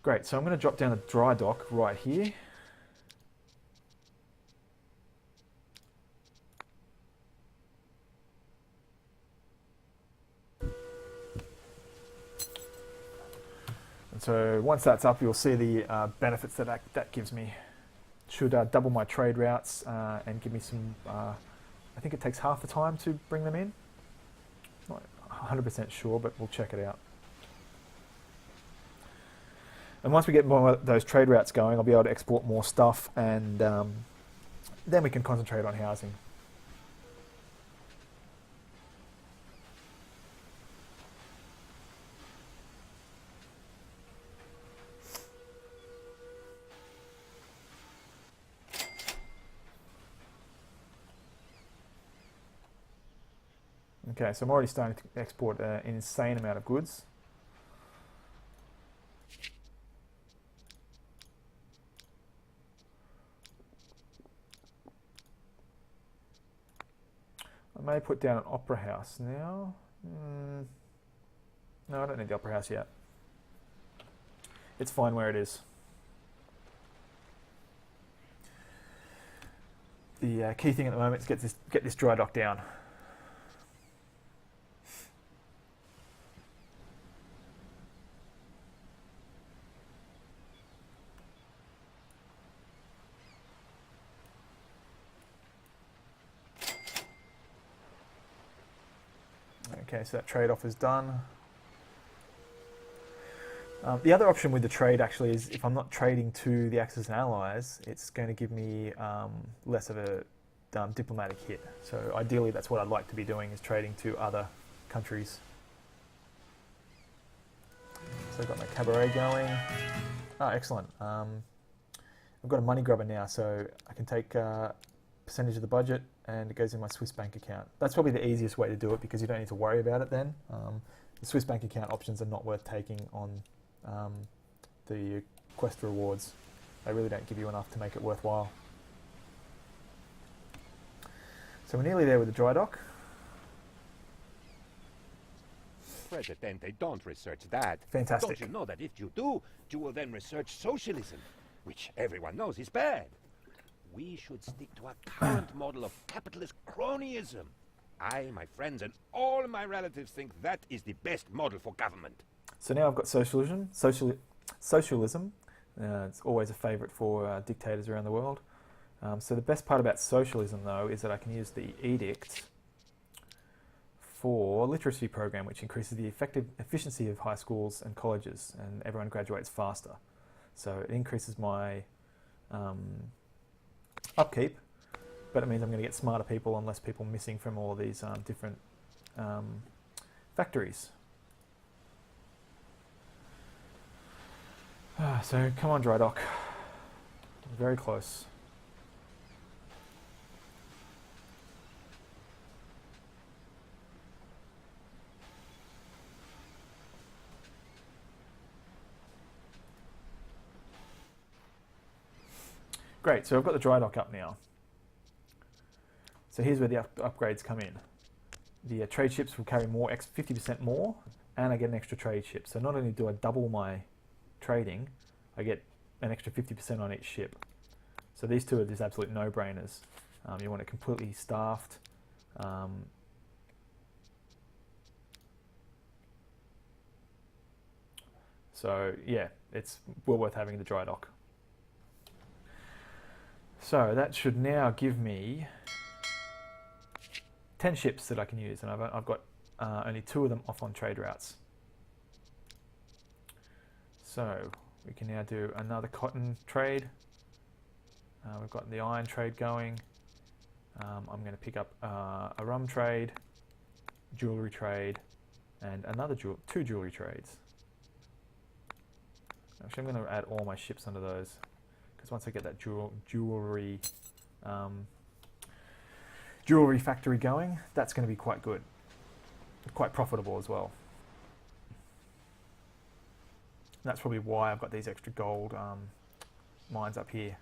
Great, so I'm going to drop down a dry dock right here. And so once that's up, you'll see the benefits that gives me. Should double my trade routes and give me some, I think it takes half the time to bring them in. Not 100% sure, but we'll check it out. And once we get more of those trade routes going, I'll be able to export more stuff, and then we can concentrate on housing. Okay, so I'm already starting to export an insane amount of goods. I may put down an opera house now. No, I don't need the opera house yet. It's fine where it is. The key thing at the moment is get this dry dock down. Okay, so that trade-off is done. The other option with the trade actually is if I'm not trading to the Axis and Allies, it's going to give me less of a diplomatic hit. So ideally that's what I'd like to be doing, is trading to other countries. So I've got my cabaret going. Oh, excellent. I've got a money grubber now, so I can take a percentage of the budget and it goes in my Swiss bank account. That's probably the easiest way to do it because you don't need to worry about it then. The Swiss bank account options are not worth taking on the quest rewards. They really don't give you enough to make it worthwhile. So we're nearly there with the dry dock. Presidente, don't research that. Fantastic. Don't you know that if you do, you will then research socialism, which everyone knows is bad. We should stick to our current model of capitalist cronyism. I, my friends, and all my relatives think that is the best model for government. So now I've got socialism. Socialism. It's always a favourite for dictators around the world. So the best part about socialism, though, is that I can use the edict for literacy program, which increases the efficiency of high schools and colleges, and everyone graduates faster. So it increases my upkeep, but it means I'm going to get smarter people and less people missing from all of these different factories. So come on, dry dock. Very close. Great, so I've got the dry dock up now. So here's where the upgrades come in. The trade ships will carry more, 50% more, and I get an extra trade ship. So not only do I double my trading, I get an extra 50% on each ship. So these two are just absolute no-brainers. You want it completely staffed. So yeah, it's well worth having the dry dock. So that should now give me 10 ships that I can use, and I've got only 2 of them off on trade routes. So we can now do another cotton trade. We've got the iron trade going. I'm going to pick up a rum trade, jewellery trade, and another 2 jewellery trades. Actually, I'm going to add all my ships under those, because once I get that jewellery factory going, that's going to be quite good, quite profitable as well. And that's probably why I've got these extra gold mines up here.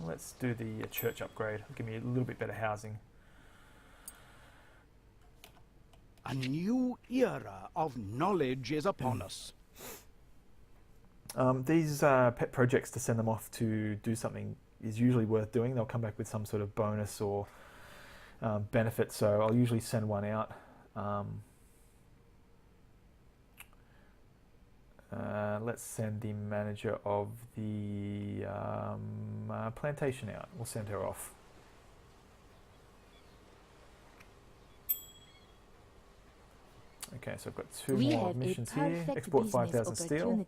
Let's do the church upgrade. Give me a little bit better housing. A new era of knowledge is upon us. These pet projects, to send them off to do something is usually worth doing. They'll come back with some sort of bonus or benefit, so I'll usually send one out. Let's send the manager of the plantation out. We'll send her off. Okay, so I've got two more missions here. Export 5,000 steel.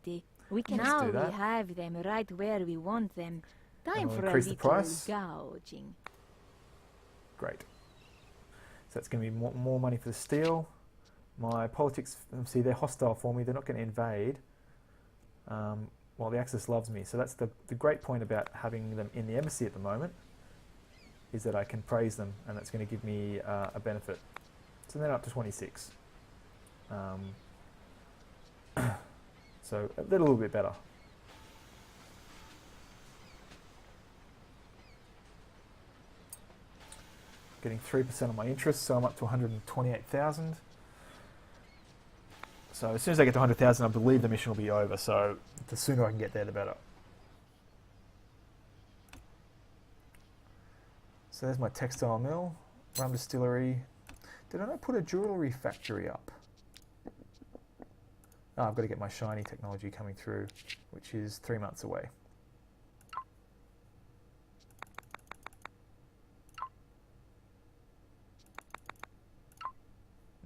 We can Let's do now that. we have them right where we want them. Time we'll for a increase the little price. gouging. Great. So that's going to be more money for the steel. My politics, see, they're hostile for me. They're not going to invade. While the Axis loves me. So that's the great point about having them in the embassy at the moment, is that I can praise them, and that's going to give me a benefit. So then up to 26. So a little bit better. Getting 3% of my interest, so I'm up to 128,000. So as soon as I get to 100,000, I believe the mission will be over. So the sooner I can get there, the better. So there's my textile mill, rum distillery. Did I not put a jewellery factory up? Oh, I've got to get my shiny technology coming through, which is 3 months away.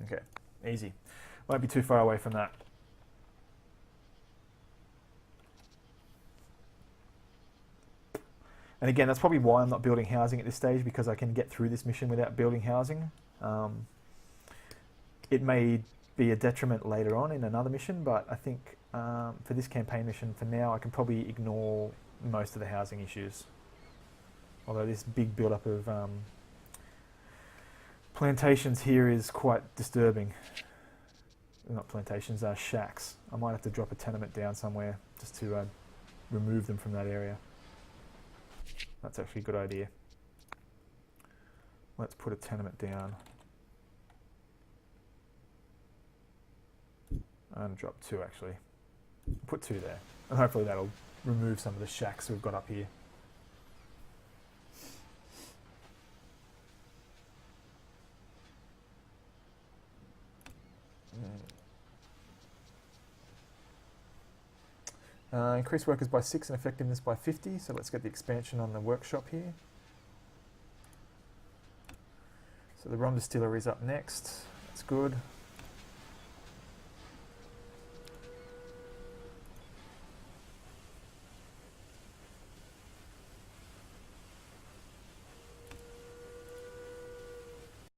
Okay, easy. Won't be too far away from that. And again, that's probably why I'm not building housing at this stage, because I can get through this mission without building housing. It may be a detriment later on in another mission, but I think for this campaign mission, for now, I can probably ignore most of the housing issues. Although this big build-up of plantations here is quite disturbing. Not plantations, shacks. I might have to drop a tenement down somewhere just to remove them from that area. That's actually a good idea. Let's put a tenement down. And drop 2 actually. Put 2 there. And hopefully that'll remove some of the shacks we've got up here. Increase workers by 6 and effectiveness by 50, so let's get the expansion on the workshop here. So the rum distillery is up next, that's good.